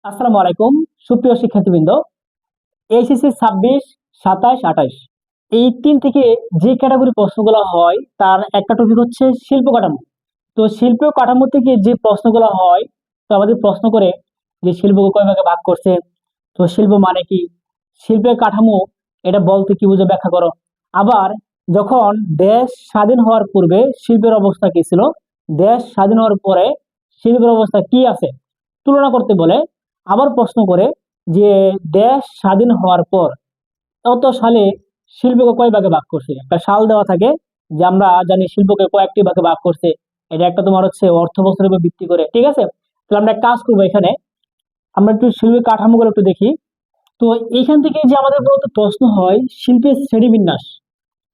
আসসালামু আলাইকুম সুপ্রিয় শিক্ষার্থীবৃন্দ। এইচএসসি 26, 27, 28 এই 3 থেকে যে ক্যাটাগরি প্রশ্নগুলো হয় তার একটা টপিক হচ্ছে শিল্প কাঠামো। তো শিল্প কাঠামো থেকে যে প্রশ্নগুলো হয়, তো আমাদের প্রশ্ন করে যে শিল্পকে কয় ভাগে ভাগ করছে, তো শিল্প মানে কি, শিল্পের কাঠামো এটা বলতে কি বুঝো ব্যাখ্যা করো। আবার যখন দেশ স্বাধীন হওয়ার পূর্বে শিল্পের অবস্থা কি ছিল, দেশ স্বাধীন হওয়ার পরে শিল্পের অবস্থা কি আছে তুলনা করতে বলে। আবার প্রশ্ন করে যে দেশ স্বাধীন হওয়ার পর কত সালে শিল্পকে কয় ভাগে ভাগ করছে, একটা সাল দেওয়া থাকে যে আমরা জানি শিল্পকে কয়েকটি ভাগে ভাগ করছে। এটা একটা তোমার হচ্ছে অর্থ বছরের উপর ভিত্তি করে, ঠিক আছে। তাহলে আমরা এক কাজ করবো, এখানে আমরা একটু শিল্পের কাঠামোগুলো একটু দেখি। তো এখান থেকে যে আমাদের মূলত প্রশ্ন হয় শিল্পের শ্রেণীবিন্যাস,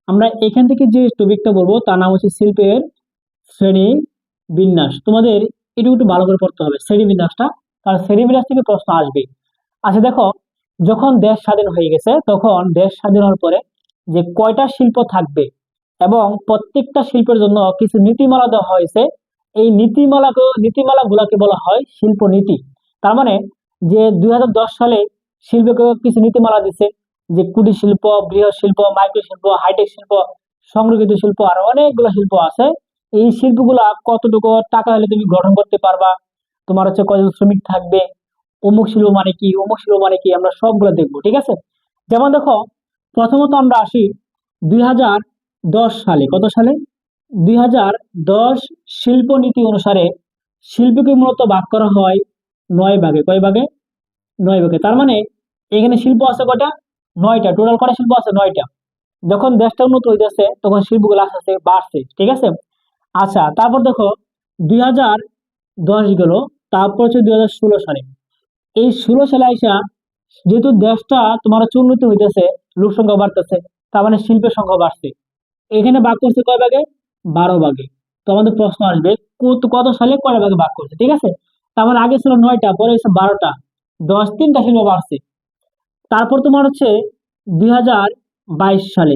আমরা এখান থেকে যে টপিকটা বলবো তার নাম হচ্ছে শিল্পের শ্রেণী বিন্যাস। তোমাদের এটুকু একটু ভালো করে পড়তে হবে শ্রেণী বিন্যাসটা, কারণ শ্রেণী বিন্যাস থেকে প্রশ্ন আসবে। আচ্ছা দেখো, যখন দেশ স্বাধীন হয়ে গেছে তখন দেশ স্বাধীন হওয়ার পরে যে কয়টা শিল্প থাকবে এবং প্রত্যেকটা শিল্পের জন্য কিছু নীতিমালা দেওয়া হয়েছে। এই নীতিমালা গুলাকে বলা হয় শিল্প নীতি। তার মানে যে 2010 সালে শিল্পকে কিছু নীতিমালা দিচ্ছে, যে কুটির শিল্প, বৃহৎ শিল্প, মাইক্রো শিল্প, হাইটেক শিল্প, সংরক্ষিত শিল্প, আর অনেকগুলো শিল্প আছে। এই শিল্পগুলা কতটুকু টাকা হলে তুমি গঠন করতে পারবা, তোমার হচ্ছে কয়জন শ্রমিক থাকবে, অমুক শিল্প মানে কি, অমুক শিল্প মানে কি, আমরা সবগুলো দেখবো, ঠিক আছে। যেমন দেখো, প্রথমত আমরা আসি 2010 সালে। কত সালে? 2010 শিল্প নীতি অনুসারে শিল্পকে মূলত ভাগ করা হয় 9 ভাগে। কয় ভাগে? 9 ভাগে। তার মানে এখানে শিল্প আছে কয়টা? 9টা। টোটাল কয়টা শিল্প আছে? 9টা। যখন দেশটা উন্নত হইতেছে তখন শিল্পগুলো আস্তে আস্তে বাড়ছে, ঠিক আছে। আচ্ছা, তারপর দেখো 2010 গেল, তারপর হচ্ছে 2016 সালে। এই 16 সালে আইসা যেহেতু দেশটা তোমার হচ্ছে উন্নতি হইতেছে, লোক সংখ্যা বাড়তেছে, তার মানে শিল্পের সংখ্যা বাড়ছে। এখানে ভাগ করছে কয় ভাগে? 12 ভাগে। তো আমাদের প্রশ্ন আসবে কত কত সালে কয় ভাগে ভাগ করছে, ঠিক আছে। তার মানে আগে ছিল 9টা, পরে হচ্ছে 12টা, 10 3টা শিল্প বাড়ছে। তারপর তোমার হচ্ছে 2022 সালে।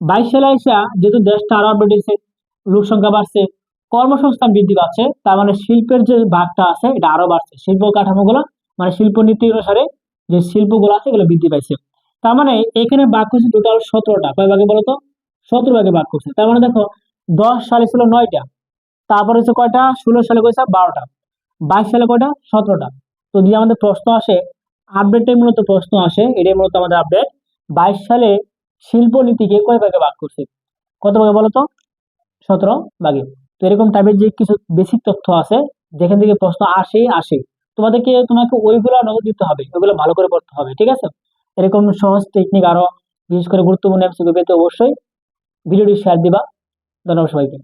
22 সালে আইসা যেহেতু দেশটা আরো আপডেট হয়েছে, লোক সংখ্যা বাড়ছে, কর্মসংস্থান বৃদ্ধি পাচ্ছে, তার মানে শিল্পের যে ভাগটা আছে এটা আরো বাড়ছে। শিল্প কাঠামোগুলো মানে শিল্প নীতি অনুসারে যে শিল্পগুলো আছে এগুলো বৃদ্ধি পাইছে। তার মানে এখানে ভাগ করছে টোটাল 17টা। কয় ভাগে বলো তো? 17 ভাগে ভাগ করছে। তার মানে দেখো 10 সালে ছিল 9টা, তারপর হচ্ছে কয়টা? 16 সালে কয়টা? 12টা। 22 সালে কয়টা? 17টা। তো যদি আমাদের প্রশ্ন আসে, আপডেটটাই মূলত প্রশ্ন আসে, এটাই মূলত আমাদের আপডেট। 22 সালে শিল্প নীতিকে কয় ভাগে ভাগ করছে? কত ভাগে বলো তো? 17 ভাগে। তো এরকম টাইপের যে কিছু বেসিক তথ্য আছে যেখান থেকে প্রশ্ন আসে, তোমাকে ওইগুলো নজর দিতে হবে, ওইগুলো ভালো করে পড়তে হবে, ঠিক আছে। এরকম সহজ টেকনিক আরো বিশেষ করে গুরুত্বপূর্ণ এমসিকিউ পেতে অবশ্যই ভিডিওটি শেয়ার দিবা। ধন্যবাদ সবাইকে।